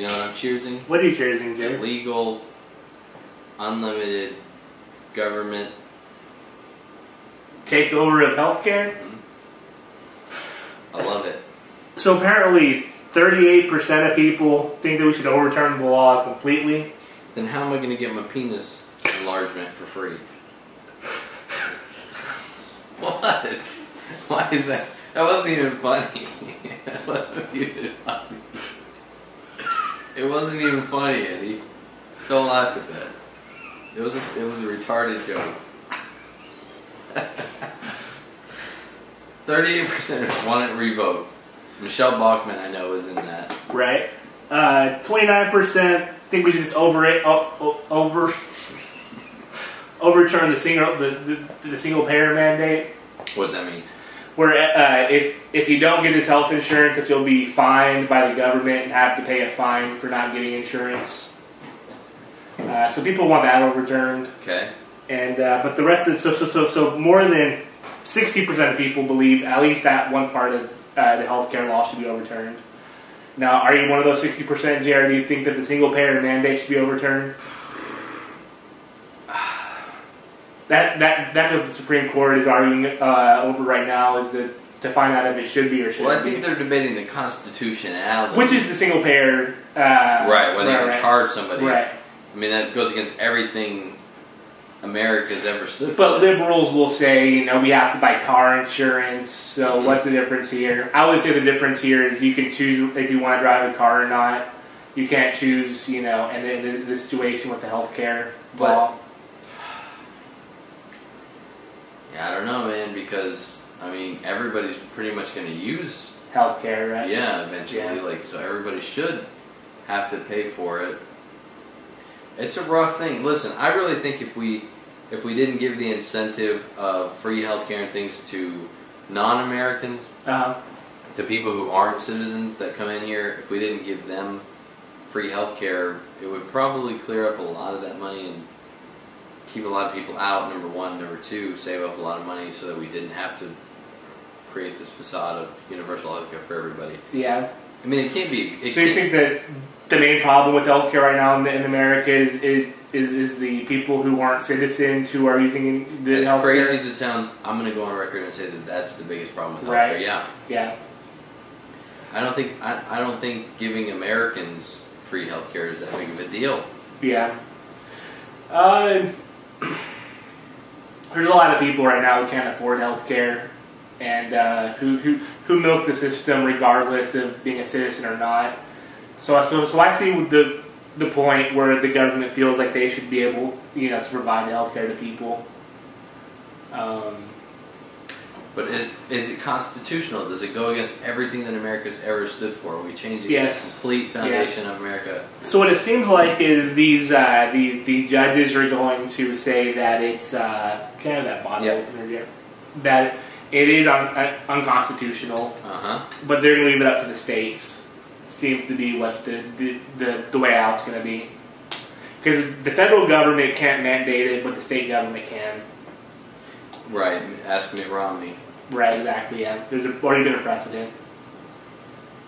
You know what I'm cheersing? What are you cheersing, Jim? Legal, unlimited government takeover of healthcare. I love it. So apparently, 38% of people think that we should overturn the law completely. Then how am I going to get my penis enlargement for free? What? Why is that? That wasn't even funny. That wasn't even funny. It wasn't even funny, Eddie. Don't laugh at that. It was a retarded joke. 38% want it revoked. Michelle Bachmann, I know, is in that. Right. 29% think we should just overturn the single payer mandate. What does that mean? Where if you don't get this health insurance, that you'll be fined by the government and have to pay a fine for not getting insurance. So people want that overturned. Okay. And but the rest of so more than 60% of people believe at least that one part of the healthcare law should be overturned. Now, are you one of those 60%, Jared? Do you think that the single payer mandate should be overturned? That's what the Supreme Court is arguing over right now, is to find out if it should be or shouldn't be. Well, I think they're debating the constitutionality. Which is the single payer... right, whether you can charge somebody. Right. I mean, that goes against everything America's ever stood for. But liberals will say, we have to buy car insurance, so what's the difference here? I would say the difference here is you can choose if you want to drive a car or not. You can't choose, and then the situation with the healthcare law. Yeah, I don't know, man, because, everybody's pretty much going to use healthcare, right? Yeah, eventually. Yeah. So everybody should have to pay for it. It's a rough thing. Listen, I really think if we didn't give the incentive of free healthcare and things to non-Americans, to people who aren't citizens that come in here, if we didn't give them free healthcare, it would probably clear up a lot of that money and keep a lot of people out, number one. Number two, save up a lot of money so that we didn't have to create this facade of universal healthcare for everybody. Yeah. It can't be... So you think that the main problem with healthcare right now in America is the people who aren't citizens who are using the healthcare? As crazy as it sounds, I'm going to go on record and say that that's the biggest problem with healthcare. Right. Yeah. I don't think giving Americans free healthcare is that big of a deal. Yeah. There's a lot of people right now who can't afford healthcare, and who milk the system regardless of being a citizen or not. So I see the point where the government feels like they should be able, to provide healthcare to people. But is it constitutional? Does it go against everything that America's ever stood for? Are we changing the complete foundation of America? So what it seems like is these judges are going to say that it's can I have that bottle opener here? That it is unconstitutional. But they're going to leave it up to the states. Seems to be what the way out is going to be, because the federal government can't mandate it, but the state government can. Right. Ask Mitt Romney. Right. Exactly. Yeah. There's already been a precedent.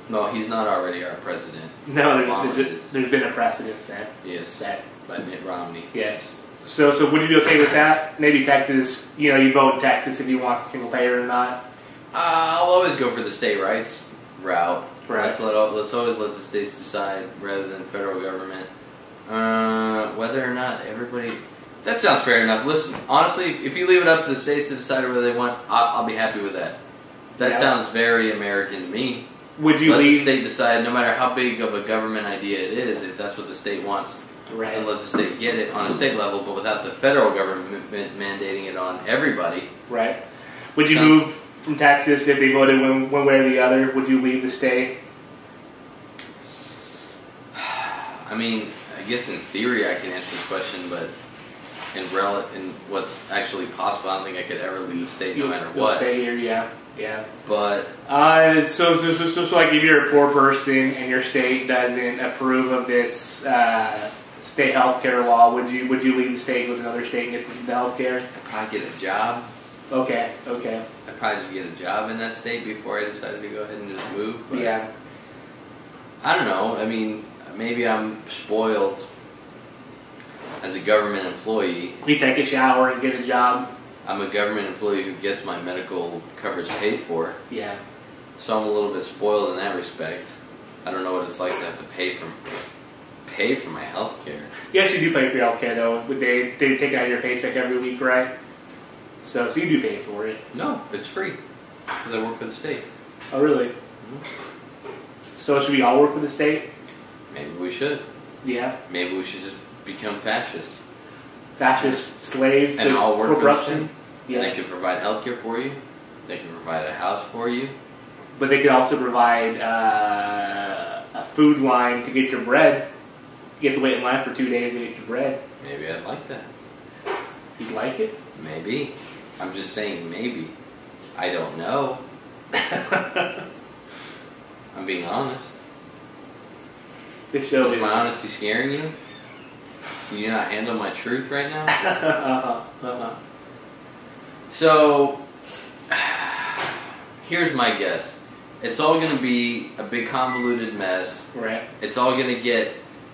No, he's not already our president. No, there's been a precedent set. Yes. Set by Mitt Romney. Yes. So would you be okay with that? Maybe Texas. You vote in Texas if you want single payer or not. I'll always go for the state rights route. Right. Let's always let the states decide rather than federal government. Whether or not everybody... That sounds fair enough. Listen, honestly, if you leave it up to the states to decide whether they want, I'll be happy with that. That sounds very American to me. Would you let leave... the state decide, no matter how big of a government idea it is, if that's what the state wants, right. And let the state get it on a state level, but without the federal government mandating it on everybody. Right. Would you move from Texas if they voted one way or the other? Would you leave the state? I guess in theory I can answer this question, but in what's actually possible, I don't think I could ever leave the state no matter what. Stay here, yeah. But so like if you're a poor person and your state doesn't approve of this state healthcare law, would you leave the state, go to another state and get the healthcare? I'd probably get a job. Okay. I'd probably just get a job in that state before I decided to go ahead and just move. But yeah. I don't know. maybe I'm spoiled as a government employee. You take a shower and get a job. I'm a government employee who gets my medical coverage paid for. Yeah. So I'm a little bit spoiled in that respect. I don't know what it's like to have to pay for my health care. You actually do pay for your health care, though. They take it out of your paycheck every week, right? So you do pay for it. No, it's free. Because I work for the state. Oh, really? Mm-hmm. So should we all work for the state? Maybe we should. Yeah. Maybe we should just become fascists. Fascist slaves and to all work corruption. Yeah. And they can provide health care for you. They can provide a house for you. But they could also provide a food line to get your bread. You have to wait in line for 2 days to get your bread. Maybe I'd like that. You'd like it? Maybe. I'm just saying maybe. I don't know. I'm being honest. This show is my honesty scaring you? Can you not handle my truth right now? So, here's my guess. It's all going to be a big convoluted mess. Right. It's all going to get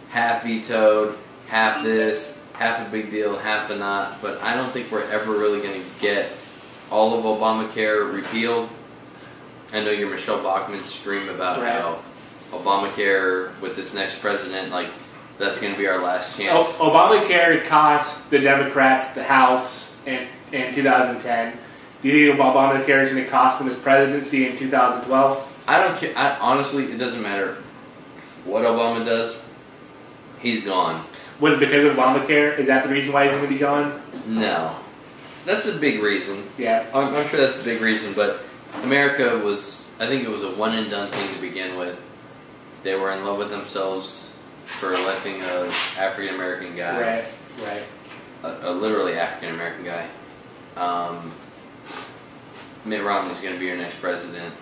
half vetoed, half this, half a big deal, half a not. But I don't think we're ever really going to get all of Obamacare repealed. I know your Michelle Bachmann scream about how Obamacare with this next president, like, that's going to be our last chance. Obamacare cost the Democrats the House in 2010. Do you think Obamacare is going to cost them his presidency in 2012? I don't care. Honestly, it doesn't matter what Obama does. He's gone. Was it because of Obamacare? Is that the reason why he's going to be gone? No. That's a big reason. Yeah. I'm sure that's a big reason, but America was, I think it was a one and done thing to begin with. They were in love with themselves for electing an African American guy. Right. A literally African American guy. Mitt Romney's going to be your next president.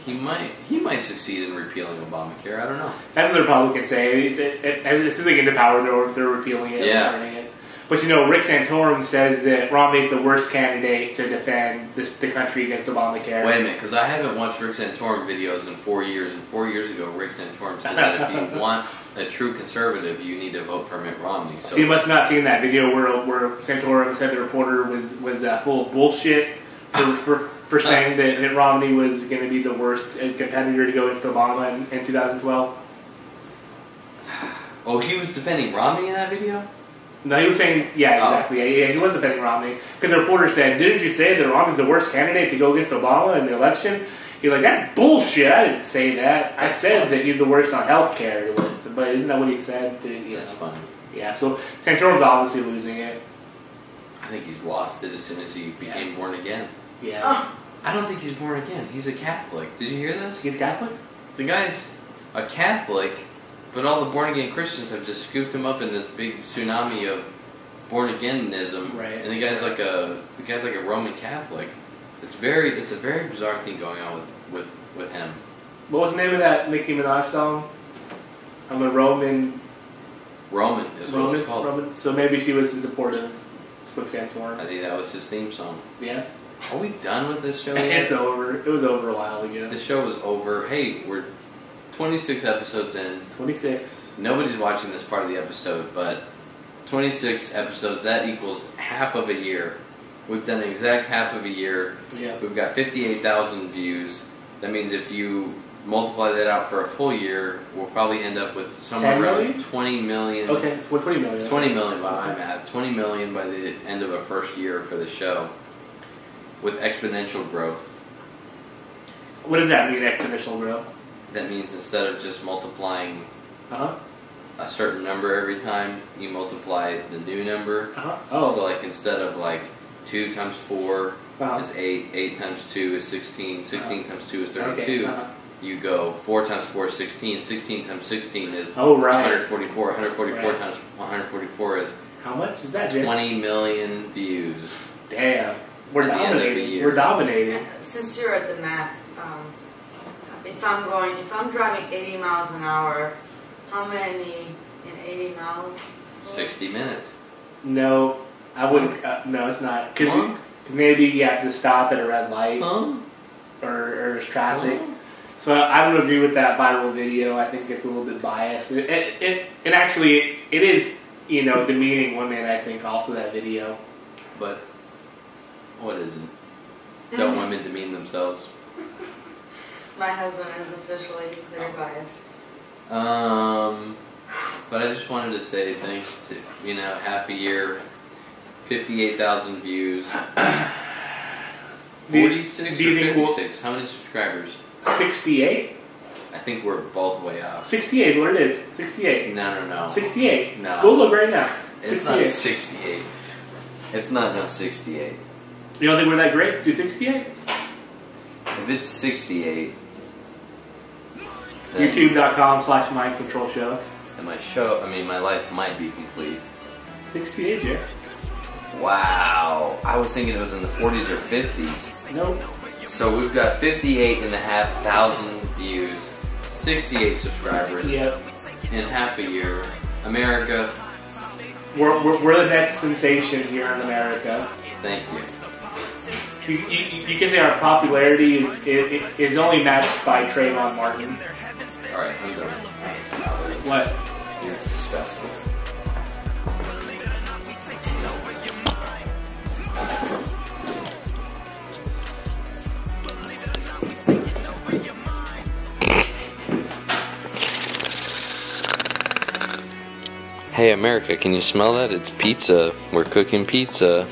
He might succeed in repealing Obamacare. I don't know. That's what the Republicans say. As soon as they get into power, they're repealing it. Yeah. It. But Rick Santorum says that Romney's the worst candidate to defend the country against Obamacare. Wait a minute, because I haven't watched Rick Santorum videos in 4 years. And 4 years ago, Rick Santorum said that if you want a true conservative, you need to vote for Mitt Romney. So you must not have seen that video where Santorum said the reporter was full of bullshit for saying that Mitt Romney was going to be the worst competitor to go against Obama in 2012. Oh, he was defending Romney in that video? No, he was saying, exactly. Yeah, he was defending Romney. Because the reporter said, didn't you say that Romney's the worst candidate to go against Obama in the election? He's like, that's bullshit. I didn't say that. I said that he's the worst on health care. But isn't that what he said? That's funny. Yeah, so Santorum's obviously losing it. I think he's lost it as soon as he became born again. Yeah. I don't think he's born again. He's a Catholic. Did you hear this? He's Catholic? The guy's a Catholic, but all the born-again Christians have just scooped him up in this big tsunami of born-againism. Right. And the guy's like a Roman Catholic. It's a very bizarre thing going on with him. What was the name of that Nicki Minaj song? I'm a Roman. Roman is what it's called. Roman. So maybe she was in support of Rick Santorum. I think that was his theme song. Yeah. Are we done with this show yet? It's over. It was over a while ago. The show was over. Hey, we're 26 episodes in. 26. Nobody's watching this part of the episode, but 26 episodes, that equals half of a year. We've done an exact half of a year. Yeah. We've got 58,000 views. That means if you multiply that out for a full year, we'll probably end up with somewhere around 20 million. Okay, 20 million. 20 million by my math. 20 million by the end of a first year for the show, with exponential growth. What does that mean, exponential growth? That means instead of just multiplying a certain number every time, you multiply the new number. Oh. So like instead of like 2 times 4 is 8, 8 times 2 is 16, 16 times 2 is 32. Okay. You go 4 times 4 is 16, 16 times 16 is 144, 144 times 144 is... How much is that, Jim? 20 million views. Damn. We're dominating. We're dominating. Since you're at the math, if I'm driving 80 miles an hour, how many in 80 miles? 60 minutes. No, I wouldn't. No, it's not. Because maybe you have to stop at a red light or there's traffic. So I don't agree with that viral video. I think it's a little bit biased. It actually is, you know, demeaning women. I think also that video. But what isn't? Don't women demean themselves? My husband is officially declared biased. But I just wanted to say thanks to, you know, half a year, 58,000 views, 46 or 56. How many subscribers? 68? I think we're both way up. 68 is what it is. 68. No. 68. No. Go look right now. It's 68. not 68. It's not 68. You don't think we're that great? Do 68? If it's 68... YouTube.com/mindcontrolshow. And my life might be complete. 68, yeah. Wow. I was thinking it was in the 40s or 50s. Nope. So we've got 58,500 views, 68 subscribers. Yep. In half a year. America. We're the next sensation here in America. Thank you. You can say our popularity is only matched by Trayvon Martin. Alright, I'm done. What? You're disgusting. Hey America, can you smell that? It's pizza. We're cooking pizza.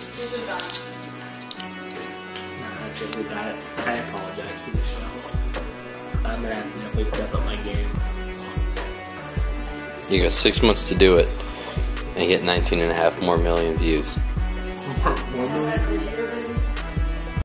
I apologize for this show. I'm gonna have to definitely step up my game. You got 6 months to do it and get 19.5 more million views. More million?